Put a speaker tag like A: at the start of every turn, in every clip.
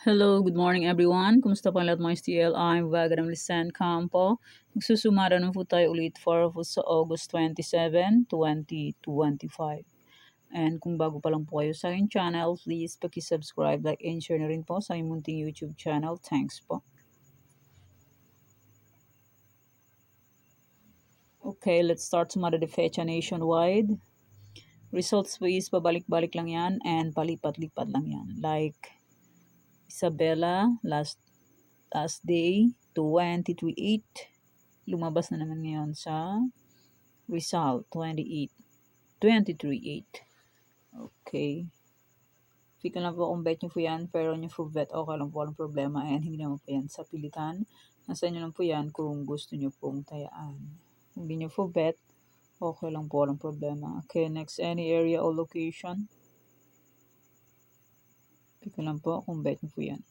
A: Hello, good morning everyone. Kumusta po ang lahat mga STL? I'm Vagadam Lisan Campo. Nagsusumara na po tayo ulit for sa August 27, 2025. And kung bago pa lang po kayo sa aking channel, please paki-subscribe, like, and share na rin po sa aking munting YouTube channel. Thanks po. Okay, let's start sumara de fecha nationwide. Results po is pabalik-balik lang yan and palipat-lipat lang yan. Like Isabela, last day, 23-8. Lumabas na naman ngayon sa Rizal, 23-8. Okay. Fika lang po kung bet nyo po yan, pero nyo po bet, okay lang po, walang problema. Ayan, hindi naman po yan sa pilitan. Nasa inyo lang po yan kung gusto nyo pong tayaan. Kung hindi nyo po bet, okay lang po, walang problema. Okay, next, any area or location. Fika lang po kung bet nyo po yan.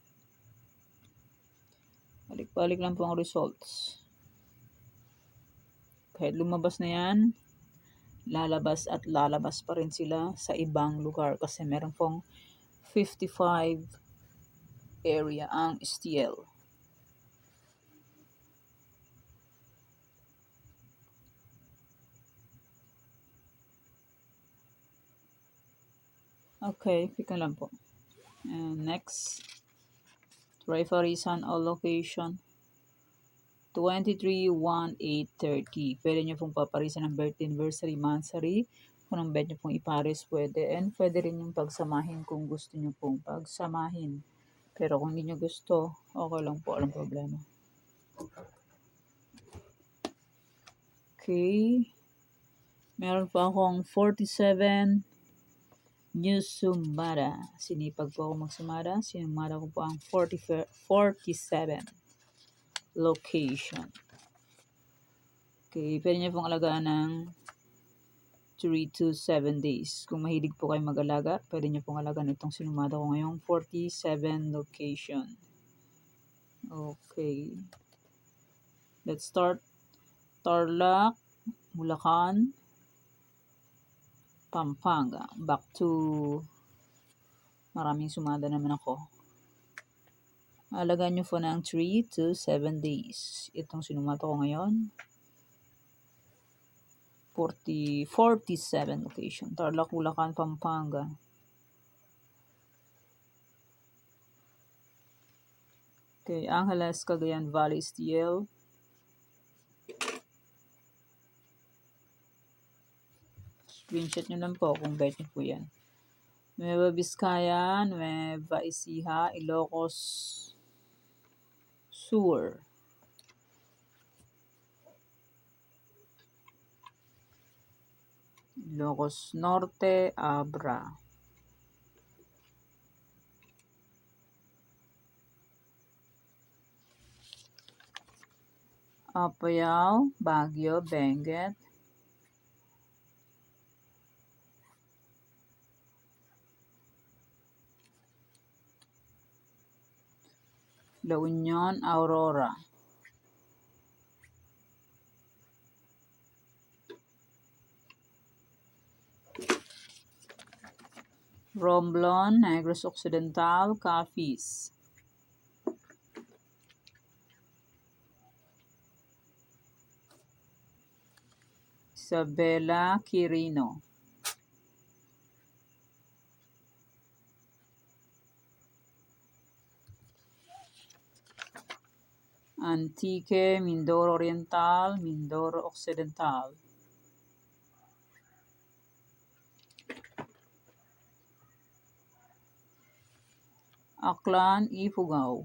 A: Balik-balik lang po ang results. Kahit lumabas na yan, lalabas at lalabas pa rin sila sa ibang lugar kasi meron pong 55 area ang STL. Okay, pika lang po. And next, refereesan or location. 23-1-8-30. Pwede nyo pong paparisan ng birthday, anniversary, monthsary. Kung ang bet nyo pong iparis, pwede. And pwede rin yung pagsamahin kung gusto nyo pong pagsamahin. Pero kung hindi nyo gusto, okay lang po, walang problema. Okay. Meron pa akong 47 News Sumada. Sinipag po ako magsumada. Sinumada ko po ang 47 location. Okay, pwede niyo pong alagaan ng 3 to 7 days. Kung mahilig po kayo mag-alaga, pwede niyo pong alagaan itong sinumada ko ngayong 47 location. Okay. Let's start. Tarlac, Bulacan, Pampanga. Back to maraming sumada naman ako. Alagaan nyo po ng 3 to 7 days. Itong sinumata ko ngayon. 47 location. Tarlac, Bulacan, Pampanga. Okay, Angeles, Cagayan Valley, STL. Screenshot nyo lang po kung bet nyo po yan. Nueva Vizcaya, Nueva Ecija, Ilocos Sur. Ilocos Norte, Abra. Apayao, Baguio, Benguet. La Union, Aurora. Romblon, Negros Occidental, Capiz. Isabela, Quirino. Antique, Mindoro Oriental, Mindoro Occidental. Aklan, Ifugao.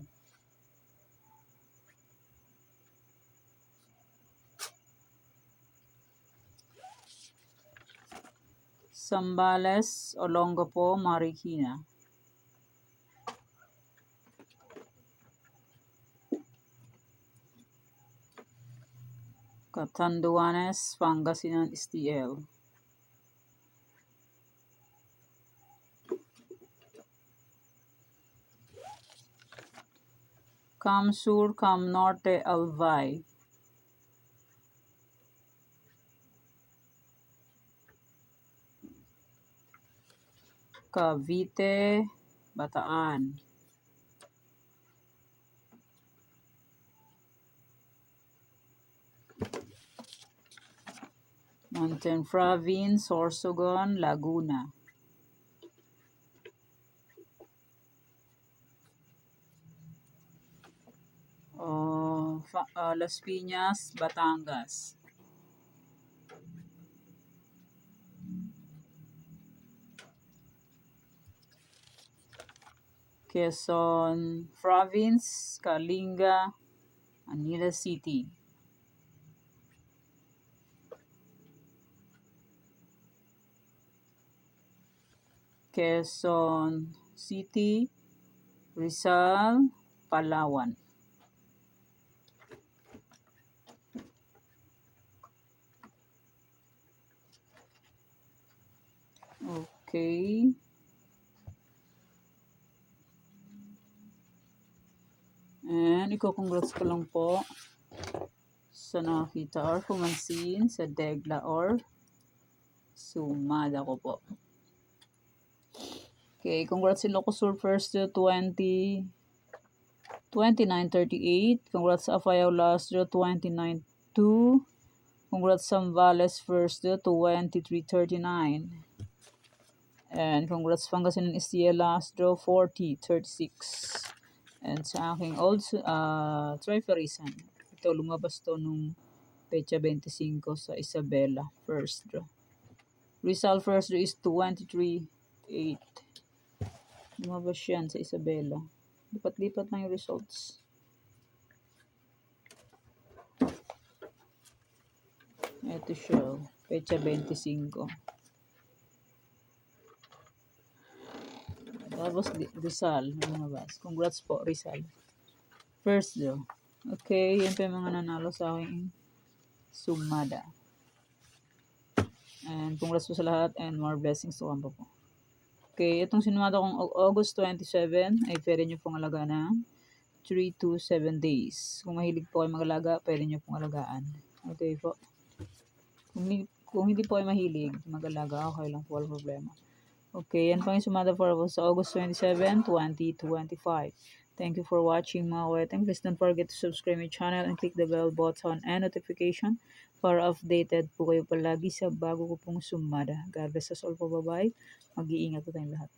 A: Zambales, Olongapo, Marikina. Catanduanes, Pangasinan, STL. Cam Sur, Cam Norte, Albay. Cavite, Bataan. Mountain Province, Sorsogon, Laguna. Las Piñas, Batangas. Quezon Province, Kalinga, Manila City. Quezon City, Rizal, Palawan. Okay. And iko-congrats ko lang po sa nakakita or pumansin sa Degla or Sumada ko po. Okay, congrats Ilocosur first to 2938. Congrats Apayao last 29.2. Congrats Zambales first 2339. And congrats Pangasinan Estiel last draw 4036. And sa aking old Triferisan, ito lumabas to nung pecha 25 sa Isabela first draw. Rizal first draw is 23.8. Lumabas yan sa Isabela. Lipat-lipat na yung results. Ito siya, pecha 25. Tapos Rizal, lumabas. Congrats po, Rizal. First draw. Okay, yan pa yung mga nanalo sa aking Sumada. And congrats po sa lahat and more blessings to come po. Okay, itong sinumada kong August 27 ay pwede nyo pong alaga ng 3 to 7 days. Kung mahilig po kayo mag-alaga, pwede nyo pong alagaan. Okay po. Kung hindi po kayo mahilig mag-alaga, okay lang po, walang problema. Okay, yan po yung sumada for sa August 27, 2025. Thank you for watching mga weteng. Please don't forget to subscribe my channel and click the bell button and notification para updated po kayo palagi sa bago ko pong sumada. God bless us all po. Bye-bye. Mag-iingat po tayong lahat.